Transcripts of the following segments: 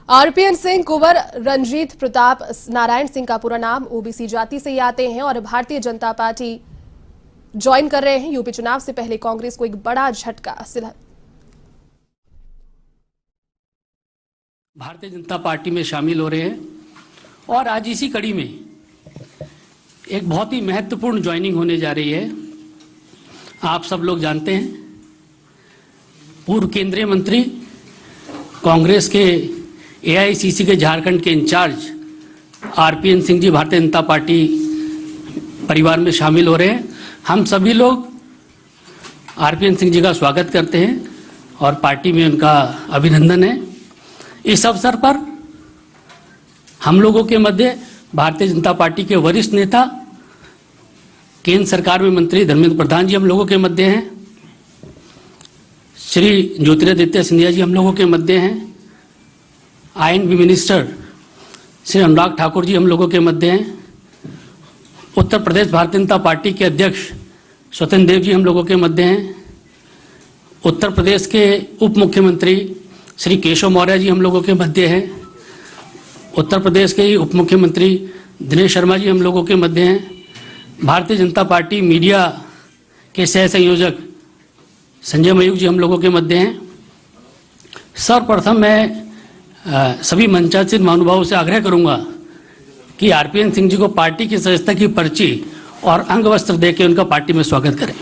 RPN Singh, कुंवर रंजीत प्रताप नारायण सिंह का पूरा नाम। ओबीसी जाति से ही आते हैं और भारतीय जनता पार्टी ज्वाइन कर रहे हैं। यूपी चुनाव से पहले कांग्रेस को एक बड़ा झटका। भारतीय जनता पार्टी में शामिल हो रहे हैं और आज इसी कड़ी में एक बहुत ही महत्वपूर्ण ज्वाइनिंग होने जा रही है। आप सब लोग जानते हैं, पूर्व केंद्रीय मंत्री, कांग्रेस के एआईसीसी के झारखंड के in charge RPN Singh ji Bharatiya Janata party परिवार में शामिल हो रहे हैं। हम सभी लोग आरपीएन सिंह जी का स्वागत करते हैं और पार्टी में उनका अभिनंदन है। इस अवसर पर हम लोगों के मध्य भारतीय जनता पार्टी के वरिष्ठ नेता, केंद्र सरकार में मंत्री धर्मेंद्र प्रधान जी हम लोगों के मध्य हैं। श्री ज्योतिरादित्य सिंधिया जी हम लोगों के मध्य हैं। आईएनबी मिनिस्टर श्री अनुराग ठाकुर जी हम लोगों के मध्य हैं। उत्तर प्रदेश भारतीय जनता पार्टी के अध्यक्ष स्वतंत्र देव जी हम लोगों के मध्य हैं। उत्तर प्रदेश के उप मुख्यमंत्री श्री केशव मौर्य जी हम लोगों के मध्य हैं। उत्तर प्रदेश के ही उप मुख्यमंत्री दिनेश शर्मा जी हम लोगों के मध्य हैं। भारतीय जनता पार्टी मीडिया के सह संयोजक संजय मयूख जी हम लोगों के मध्य हैं। सर्वप्रथम मैं सभी मंचासीन महानुभावों से आग्रह करूंगा कि आरपीएन सिंह जी को पार्टी की सदस्यता की पर्ची और अंग वस्त्र देकर उनका पार्टी में स्वागत करें।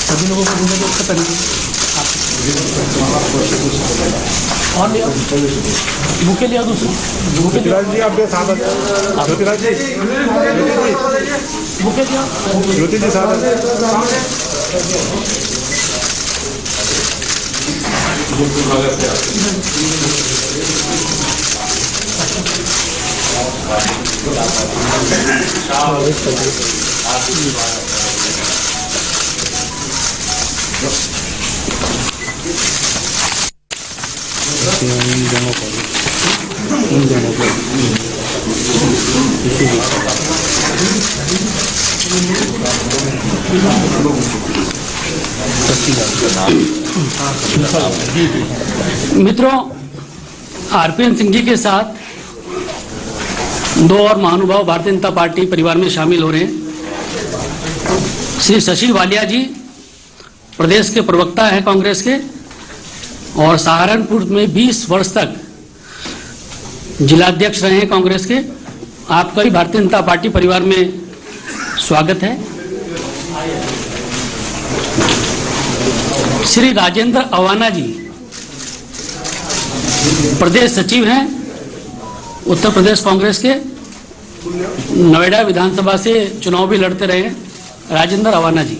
सभी लोगों को घूमने को और लिया बुके लिया दूसरी ज्योतिराज जी आपके साथ ज्योतिराज जी बुके लिया ज्योति जी साथ मित्रों, आरपीएन सिंह जी के साथ दो और महानुभाव भारतीय जनता पार्टी परिवार में शामिल हो रहे हैं। श्री शशि वालिया जी प्रदेश के प्रवक्ता हैं कांग्रेस के और सहारनपुर में 20 वर्ष तक जिलाध्यक्ष रहे हैं कांग्रेस के। आपका भी भारतीय जनता पार्टी परिवार में स्वागत है। श्री राजेंद्र अवाना जी प्रदेश सचिव हैं उत्तर प्रदेश कांग्रेस के, नोएडा विधानसभा से चुनाव भी लड़ते रहे हैं। राजेंद्र अवाना जी।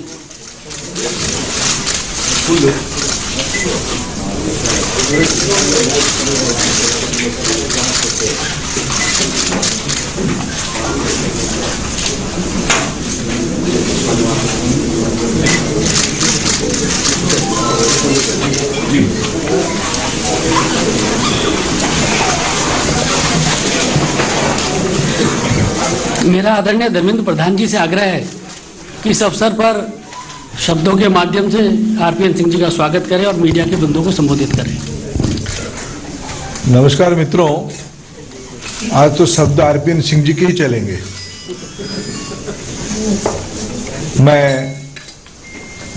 मेरा आदरणीय धर्मेंद्र प्रधान जी से आग्रह है कि इस अवसर पर शब्दों के माध्यम से आरपीएन सिंह जी का स्वागत करें और मीडिया के बंधुओं को संबोधित करें। नमस्कार मित्रों, आज तो शब्द आरपीएन सिंह जी के ही चलेंगे। मैं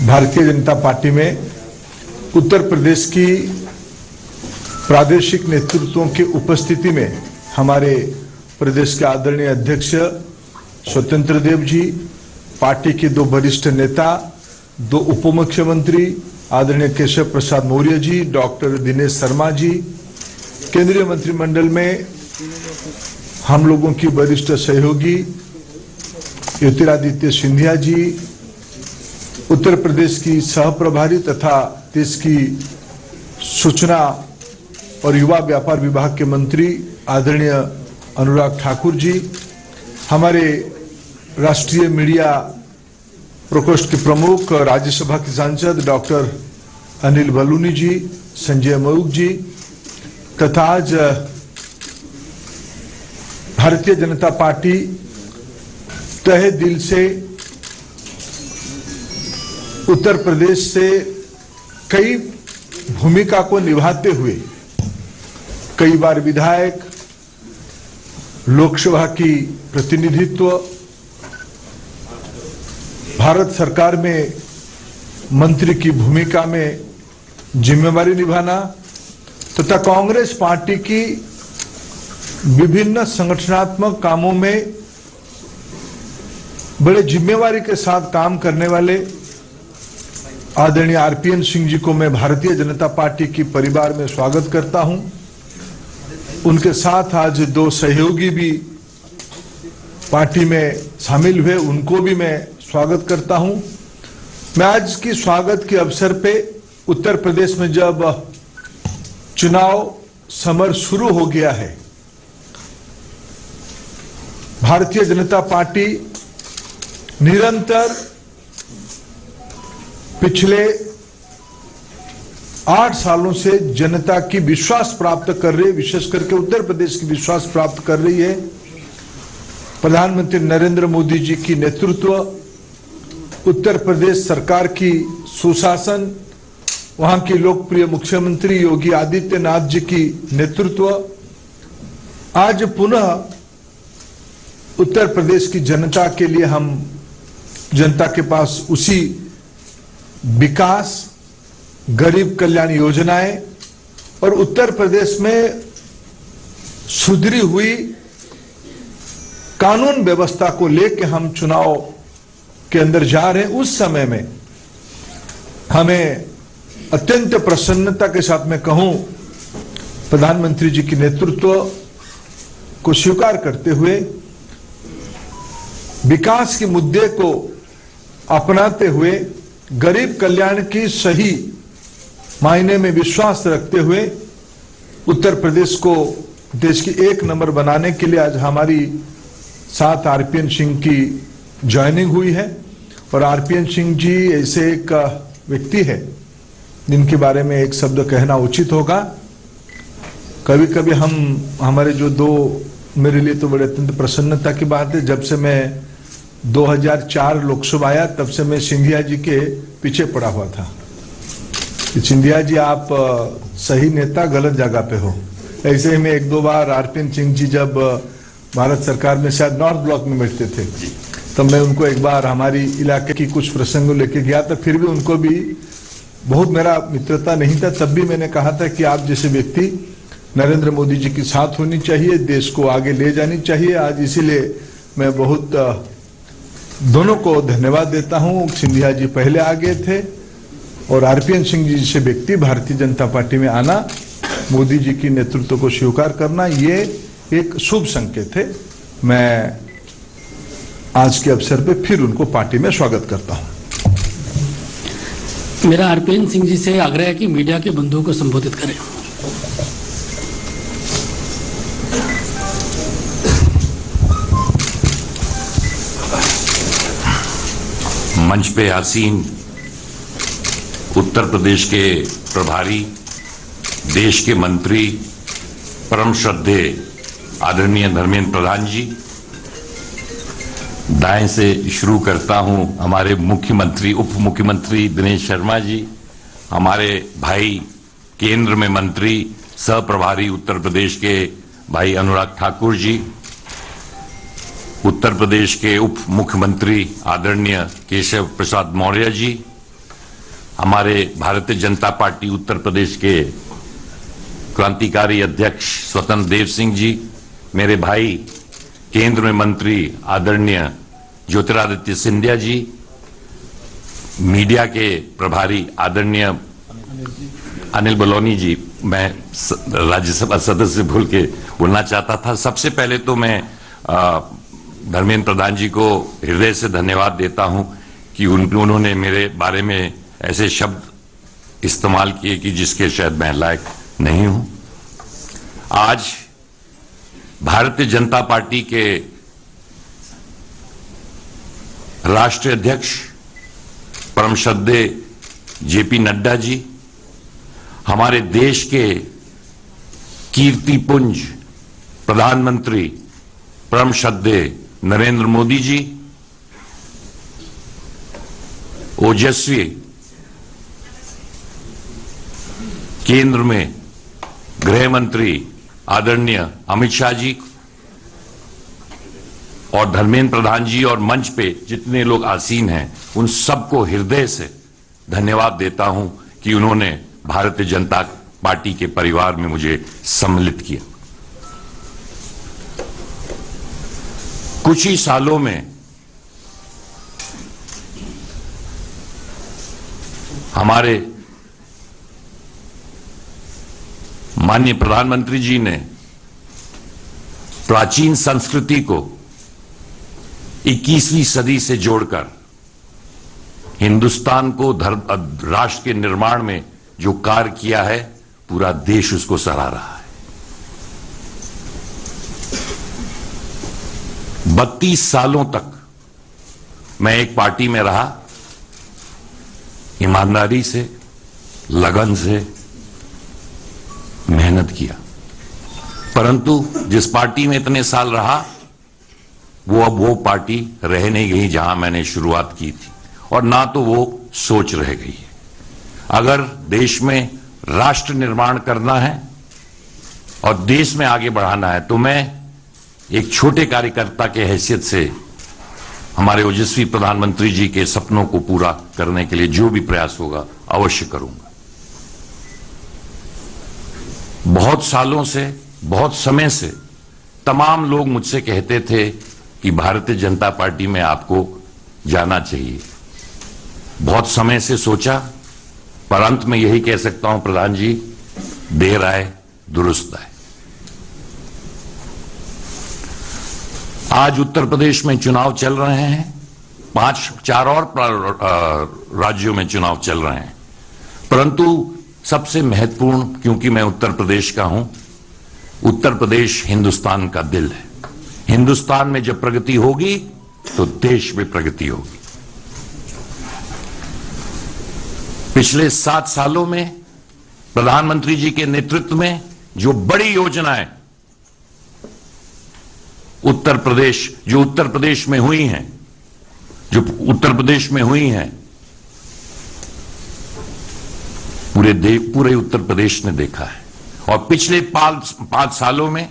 भारतीय जनता पार्टी में उत्तर प्रदेश की प्रादेशिक नेतृत्वों की उपस्थिति में हमारे प्रदेश के आदरणीय अध्यक्ष स्वतंत्र देव जी, पार्टी के दो वरिष्ठ नेता, दो उप मुख्यमंत्री आदरणीय केशव प्रसाद मौर्य जी, डॉक्टर दिनेश शर्मा जी, केंद्रीय मंत्रिमंडल में हम लोगों की वरिष्ठ सहयोगी ज्योतिरादित्य सिंधिया जी, उत्तर प्रदेश की सह प्रभारी तथा देश की सूचना और युवा व्यापार विभाग के मंत्री आदरणीय अनुराग ठाकुर जी, हमारे राष्ट्रीय मीडिया प्रकोष्ठ के प्रमुख राज्यसभा के सांसद डॉक्टर अनिल बलूनी जी, संजय मयूख जी तथा आज भारतीय जनता पार्टी तहे दिल से उत्तर प्रदेश से कई भूमिका को निभाते हुए कई बार विधायक, लोकसभा की प्रतिनिधित्व, भारत सरकार में मंत्री की भूमिका में जिम्मेवारी निभाना तथा कांग्रेस पार्टी की विभिन्न संगठनात्मक कामों में बड़े जिम्मेवारी के साथ काम करने वाले आदरणीय आरपीएन सिंह जी को मैं भारतीय जनता पार्टी की परिवार में स्वागत करता हूं। उनके साथ आज दो सहयोगी भी पार्टी में शामिल हुए, उनको भी मैं स्वागत करता हूं। मैं आज की स्वागत के अवसर पे उत्तर प्रदेश में जब चुनाव समर शुरू हो गया है, भारतीय जनता पार्टी निरंतर पिछले 8 सालों से जनता की विश्वास प्राप्त कर रही है, विशेष करके उत्तर प्रदेश की विश्वास प्राप्त कर रही है। प्रधानमंत्री नरेंद्र मोदी जी की नेतृत्व, उत्तर प्रदेश सरकार की सुशासन, वहां की लोकप्रिय मुख्यमंत्री योगी आदित्यनाथ जी की नेतृत्व, आज पुनः उत्तर प्रदेश की जनता के लिए हम जनता के पास उसी विकास, गरीब कल्याण योजनाएं और उत्तर प्रदेश में सुधरी हुई कानून व्यवस्था को लेकर हम चुनाव के अंदर जा रहे हैं। उस समय में हमें अत्यंत प्रसन्नता के साथ मैं कहूं, प्रधानमंत्री जी की नेतृत्व को स्वीकार करते हुए विकास के मुद्दे को अपनाते हुए, गरीब कल्याण की सही मायने में विश्वास रखते हुए उत्तर प्रदेश को देश की 1 नंबर बनाने के लिए आज हमारी साथ आरपीएन सिंह की ज्वाइनिंग हुई है। और आरपीएन सिंह जी ऐसे एक व्यक्ति है जिनके बारे में एक शब्द कहना उचित होगा। कभी कभी हमारे जो दो, मेरे लिए तो बड़े अत्यंत प्रसन्नता की बात है, जब से मैं 2004 लोकसभा आया तब से मैं सिंधिया जी के पीछे पड़ा हुआ था कि सिंधिया जी आप सही नेता गलत जगह पे हो। ऐसे ही मैं 1-2 बार आरपीएन सिंह जी जब भारत सरकार में शायद नॉर्थ ब्लॉक में बैठते थे तब मैं उनको एक बार हमारी इलाके की कुछ प्रसंगों लेके गया था। फिर भी उनको भी बहुत मेरा मित्रता नहीं था, तब भी मैंने कहा था कि आप जैसे व्यक्ति नरेंद्र मोदी जी के साथ होनी चाहिए, देश को आगे ले जानी चाहिए। आज इसीलिए मैं बहुत दोनों को धन्यवाद देता हूं। सिंधिया जी पहले आ गए थे और आरपीएन सिंह जी जैसे व्यक्ति भारतीय जनता पार्टी में आना, मोदी जी की नेतृत्व को स्वीकार करना, ये एक शुभ संकेत है। मैं आज के अवसर पे फिर उनको पार्टी में स्वागत करता हूं। मेरा आरपीएन सिंह जी से आग्रह है कि मीडिया के बंधुओं को संबोधित करें। मंच पे आसीन उत्तर प्रदेश के प्रभारी, देश के मंत्री, परम श्रद्धेय आदरणीय धर्मेंद्र प्रधान जी, दाएं से शुरू करता हूं हमारे मुख्यमंत्री, उप मुख्यमंत्री दिनेश शर्मा जी, हमारे भाई केंद्र में मंत्री सह प्रभारी उत्तर प्रदेश के भाई अनुराग ठाकुर जी, उत्तर प्रदेश के उप मुख्यमंत्री आदरणीय केशव प्रसाद मौर्य जी, हमारे भारतीय जनता पार्टी उत्तर प्रदेश के क्रांतिकारी अध्यक्ष स्वतंत्र देव सिंह जी, मेरे भाई केंद्र में मंत्री आदरणीय ज्योतिरादित्य सिंधिया जी, मीडिया के प्रभारी आदरणीय अनिल बलूनी जी, मैं राज्यसभा सदस्य भूल के बोलना चाहता था। सबसे पहले तो मैं धर्मेंद्र प्रधान जी को हृदय से धन्यवाद देता हूं कि उन्होंने मेरे बारे में ऐसे शब्द इस्तेमाल किए कि जिसके शायद मैं लायक नहीं हूं। आज भारतीय जनता पार्टी के राष्ट्रीय अध्यक्ष परम श्रद्धेय जेपी नड्डा जी, हमारे देश के कीर्तिपुंज प्रधानमंत्री परम श्रद्धेय नरेंद्र मोदी जी, ओजस्वी केंद्र में गृह मंत्री आदरणीय अमित शाह जी और धर्मेंद्र प्रधान जी और मंच पे जितने लोग आसीन हैं, उन सबको हृदय से धन्यवाद देता हूं कि उन्होंने भारतीय जनता पार्टी के परिवार में मुझे सम्मिलित किया। कुछ ही सालों में हमारे माननीय प्रधानमंत्री जी ने प्राचीन संस्कृति को 21वीं सदी से जोड़कर हिंदुस्तान को राष्ट्र के निर्माण में जो कार्य किया है, पूरा देश उसको सराह रहा है। 32 सालों तक मैं एक पार्टी में रहा, ईमानदारी से, लगन से मेहनत किया, परंतु जिस पार्टी में इतने साल रहा वो अब वो पार्टी रह नहीं गई जहां मैंने शुरुआत की थी, और ना तो वो सोच रह गई है। अगर देश में राष्ट्र निर्माण करना है और देश में आगे बढ़ाना है, तो मैं एक छोटे कार्यकर्ता के हैसियत से हमारे ओजस्वी प्रधानमंत्री जी के सपनों को पूरा करने के लिए जो भी प्रयास होगा अवश्य करूंगा। बहुत सालों से, बहुत समय से तमाम लोग मुझसे कहते थे कि भारतीय जनता पार्टी में आपको जाना चाहिए। बहुत समय से सोचा, पर अंत में यही कह सकता हूं प्रधान जी, देर आए दुरुस्त आए। आज उत्तर प्रदेश में चुनाव चल रहे हैं, 4 और राज्यों में चुनाव चल रहे हैं, परंतु सबसे महत्वपूर्ण, क्योंकि मैं उत्तर प्रदेश का हूं, उत्तर प्रदेश हिंदुस्तान का दिल है। हिंदुस्तान में जब प्रगति होगी तो देश में प्रगति होगी। पिछले 7 सालों में प्रधानमंत्री जी के नेतृत्व में जो बड़ी योजनाएं उत्तर प्रदेश में हुई हैं, पूरे उत्तर प्रदेश ने देखा है। और पिछले 5 सालों में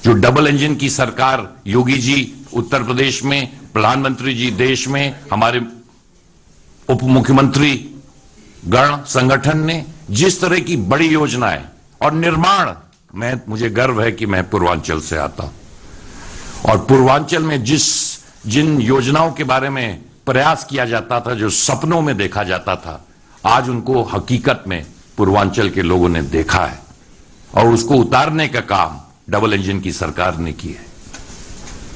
जो डबल इंजन की सरकार, योगी जी उत्तर प्रदेश में, प्रधानमंत्री जी देश में, हमारे उप मुख्यमंत्री गण संगठन ने जिस तरह की बड़ी योजनाएं और निर्माण, मुझे गर्व है कि मैं पूर्वांचल से आता हूं, और पूर्वांचल में जिन योजनाओं के बारे में प्रयास किया जाता था, जो सपनों में देखा जाता था, आज उनको हकीकत में पूर्वांचल के लोगों ने देखा है, और उसको उतारने का काम डबल इंजन की सरकार ने किया है।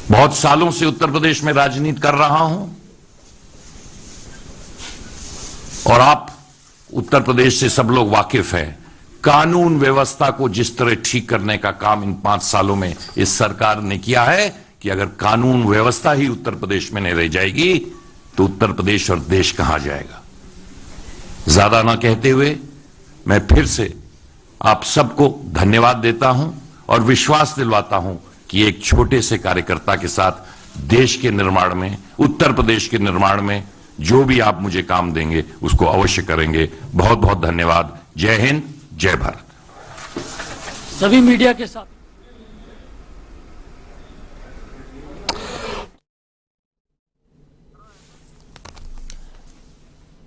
बहुत सालों से उत्तर प्रदेश में राजनीति कर रहा हूं, और आप उत्तर प्रदेश से सब लोग वाकिफ हैं। कानून व्यवस्था को जिस तरह ठीक करने का काम इन 5 सालों में इस सरकार ने किया है, कि अगर कानून व्यवस्था ही उत्तर प्रदेश में नहीं रह जाएगी तो उत्तर प्रदेश और देश कहां जाएगा। ज्यादा ना कहते हुए मैं फिर से आप सबको धन्यवाद देता हूं और विश्वास दिलवाता हूं कि एक छोटे से कार्यकर्ता के साथ देश के निर्माण में, उत्तर प्रदेश के निर्माण में जो भी आप मुझे काम देंगे उसको अवश्य करेंगे। बहुत बहुत धन्यवाद। जय हिंद, जय भारत। सभी मीडिया के साथ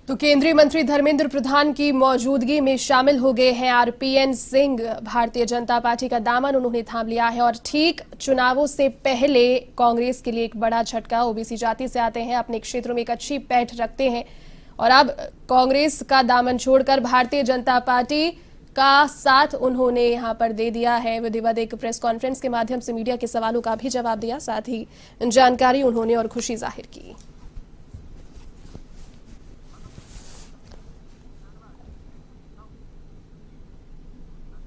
तो केंद्रीय मंत्री धर्मेंद्र प्रधान की मौजूदगी में शामिल हो गए हैं आरपीएन सिंह। भारतीय जनता पार्टी का दामन उन्होंने थाम लिया है और ठीक चुनावों से पहले कांग्रेस के लिए एक बड़ा झटका। ओबीसी जाति से आते हैं, अपने क्षेत्र में एक अच्छी पैठ रखते हैं और अब कांग्रेस का दामन छोड़कर भारतीय जनता पार्टी का साथ उन्होंने यहां पर दे दिया है। विधिवत एक प्रेस कॉन्फ्रेंस के माध्यम से मीडिया के सवालों का भी जवाब दिया, साथ ही जानकारी उन्होंने और खुशी जाहिर की।